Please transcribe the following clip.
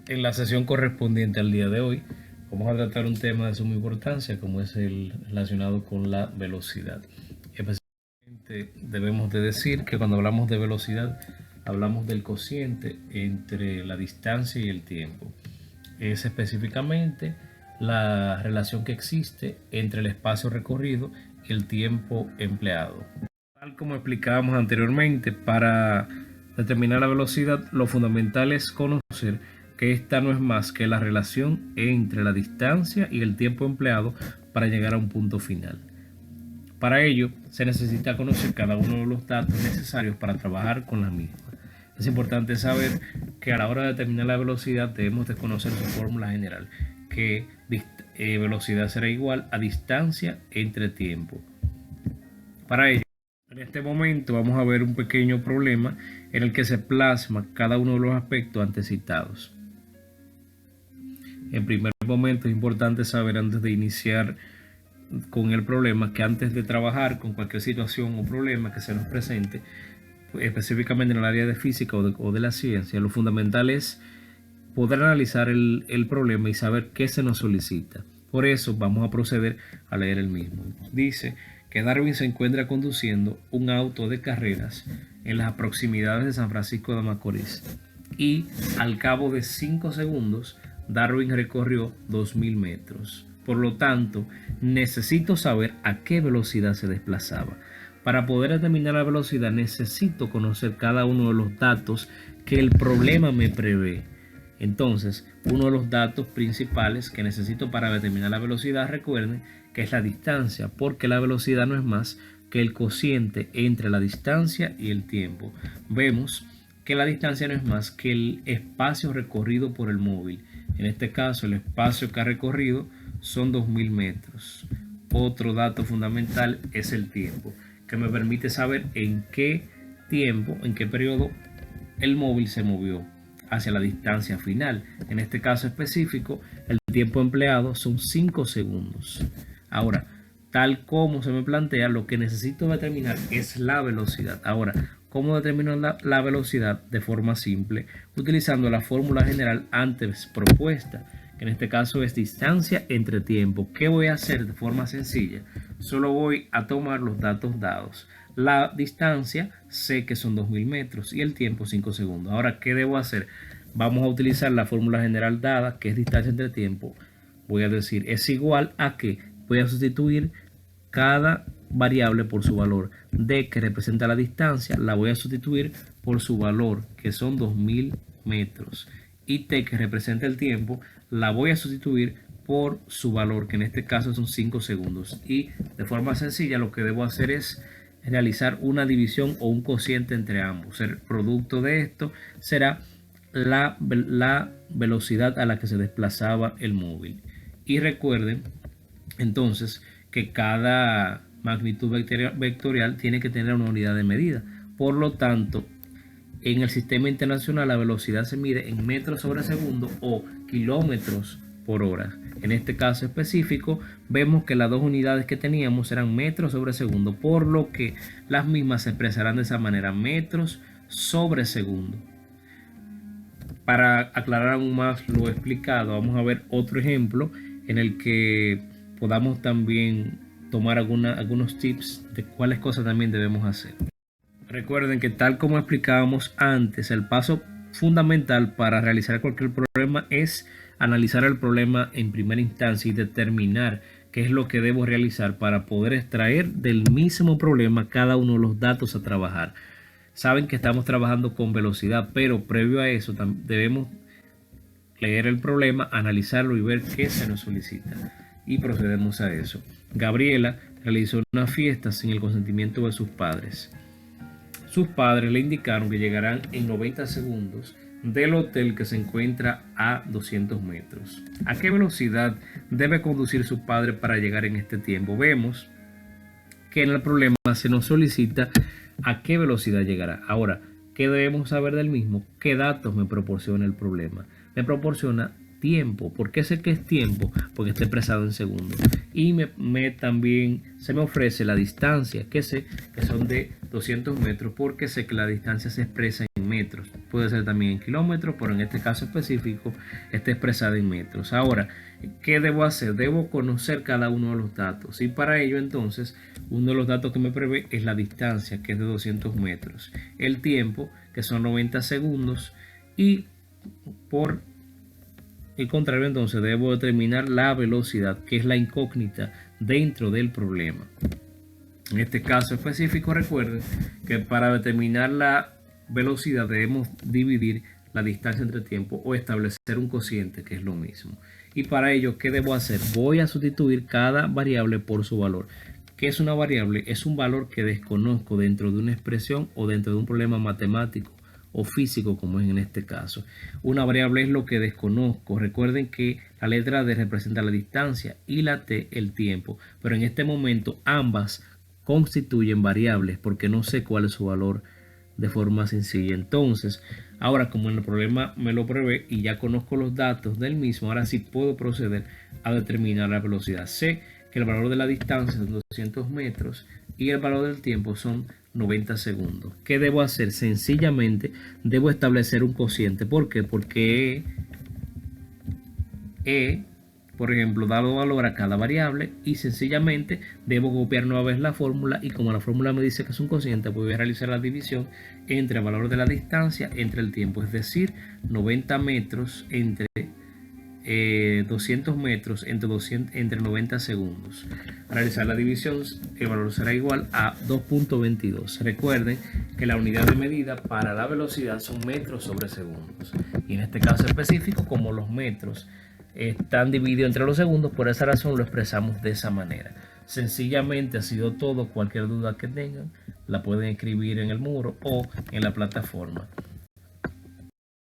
En la sesión correspondiente al día de hoy vamos a tratar un tema de suma importancia como es el relacionado con la velocidad. Específicamente debemos de decir que cuando hablamos de velocidad hablamos del cociente entre la distancia y el tiempo. Es específicamente la relación que existe entre el espacio recorrido y el tiempo empleado. Tal como explicábamos anteriormente, para determinar la velocidad lo fundamental es conocer que esta no es más que la relación entre la distancia y el tiempo empleado para llegar a un punto final. Para ello se necesita conocer cada uno de los datos necesarios para trabajar con la misma. Es importante saber que a la hora de determinar la velocidad debemos de conocer su fórmula general, que velocidad será igual a distancia entre tiempo. Para ello, en este momento vamos a ver un pequeño problema en el que se plasma cada uno de los aspectos antes citados. En primer momento es importante saber antes de iniciar con el problema que antes de trabajar con cualquier situación o problema que se nos presente, específicamente en el área de física o de la ciencia, lo fundamental es poder analizar el problema y saber qué se nos solicita. Por eso vamos a proceder a leer el mismo. Dice que Darwin se encuentra conduciendo un auto de carreras en las proximidades de San Francisco de Macorís y al cabo de 5 segundos Darwin recorrió 2000 metros. Por lo tanto, necesito saber a qué velocidad se desplazaba. Para poder determinar la velocidad necesito conocer cada uno de los datos que el problema me prevé. Entonces, uno de los datos principales que necesito para determinar la velocidad, recuerden que es la distancia, porque la velocidad no es más que el cociente entre la distancia y el tiempo. Vemos que la distancia no es más que el espacio recorrido por el móvil. En este caso, el espacio que ha recorrido son 2000 metros. Otro dato fundamental es el tiempo, que me permite saber en qué tiempo, en qué periodo el móvil se movió hacia la distancia final. En este caso específico, el tiempo empleado son 5 segundos. Ahora, tal como se me plantea, lo que necesito determinar es la velocidad. Ahora, ¿cómo determino la velocidad? De forma simple, utilizando la fórmula general antes propuesta, que en este caso es distancia entre tiempo. ¿Qué voy a hacer de forma sencilla? Solo voy a tomar los datos dados. La distancia sé que son 2000 metros y el tiempo 5 segundos. Ahora, ¿qué debo hacer? Vamos a utilizar la fórmula general dada, que es distancia entre tiempo. Voy a decir, es igual a que voy a sustituir cada variable por su valor. D, que representa la distancia, la voy a sustituir por su valor, que son 2000 metros. Y T, que representa el tiempo, la voy a sustituir por su valor, que en este caso son 5 segundos. Y de forma sencilla lo que debo hacer es realizar una división o un cociente entre ambos. El producto de esto será la velocidad a la que se desplazaba el móvil. Y recuerden entonces que cada magnitud vectorial tiene que tener una unidad de medida. Por lo tanto, en el sistema internacional la velocidad se mide en metros sobre segundo o kilómetros por hora. En este caso específico vemos que las dos unidades que teníamos eran metros sobre segundo, por lo que las mismas se expresarán de esa manera, metros sobre segundo. Para aclarar aún más lo explicado, vamos a ver otro ejemplo en el que podamos también tomar algunos tips de cuáles cosas también debemos hacer. Recuerden que tal como explicábamos antes, el paso fundamental para realizar cualquier problema es analizar el problema en primera instancia y determinar qué es lo que debo realizar para poder extraer del mismo problema cada uno de los datos a trabajar. Saben que estamos trabajando con velocidad, pero previo a eso debemos leer el problema, analizarlo y ver qué se nos solicita. Y procedemos a eso. Gabriela realizó una fiesta sin el consentimiento de sus padres. Sus padres le indicaron que llegarán en 90 segundos del hotel que se encuentra a 200 metros. ¿A qué velocidad debe conducir su padre para llegar en este tiempo? Vemos que en el problema se nos solicita a qué velocidad llegará. Ahora, ¿qué debemos saber del mismo? ¿Qué datos me proporciona el problema? Me proporciona tiempo. ¿Por qué sé que es tiempo? Porque está expresado en segundos. Y también se me ofrece la distancia, que sé que son de 200 metros, porque sé que la distancia se expresa en metros. puede ser también en kilómetros, pero en este caso específico está expresada en metros. Ahora, ¿qué debo hacer? Debo conocer cada uno de los datos, y para ello entonces uno de los datos que me prevé es la distancia, que es de 200 metros, el tiempo, que son 90 segundos, y por el contrario entonces debo determinar la velocidad, que es la incógnita dentro del problema. En este caso específico, recuerden que para determinar la velocidad debemos dividir la distancia entre tiempo o establecer un cociente, que es lo mismo. Y para ello, ¿qué debo hacer? Voy a sustituir cada variable por su valor. ¿Qué es una variable? Es un valor que desconozco dentro de una expresión o dentro de un problema matemático o físico, como es en este caso. Una variable es lo que desconozco. Recuerden que la letra D representa la distancia y la T el tiempo, pero en este momento ambas constituyen variables porque no sé cuál es su valor de forma sencilla. Entonces, ahora como el problema me lo prevé y ya conozco los datos del mismo, ahora sí puedo proceder a determinar la velocidad. Sé que el valor de la distancia es 200 metros y el valor del tiempo son 90 segundos. ¿Qué debo hacer? Sencillamente debo establecer un cociente. ¿Por qué? Porque por ejemplo, dado valor a cada variable, y sencillamente debo copiar nueva vez la fórmula, y como la fórmula me dice que es un cociente, pues voy a realizar la división entre el valor de la distancia entre el tiempo, es decir, 90 metros entre 200 metros entre 90 segundos. Al realizar la división, el valor será igual a 2.22. Recuerden que la unidad de medida para la velocidad son metros sobre segundos, y en este caso específico, como los metros están divididos entre los segundos, por esa razón lo expresamos de esa manera. Sencillamente ha sido todo. Cualquier duda que tengan la pueden escribir en el muro o en la plataforma.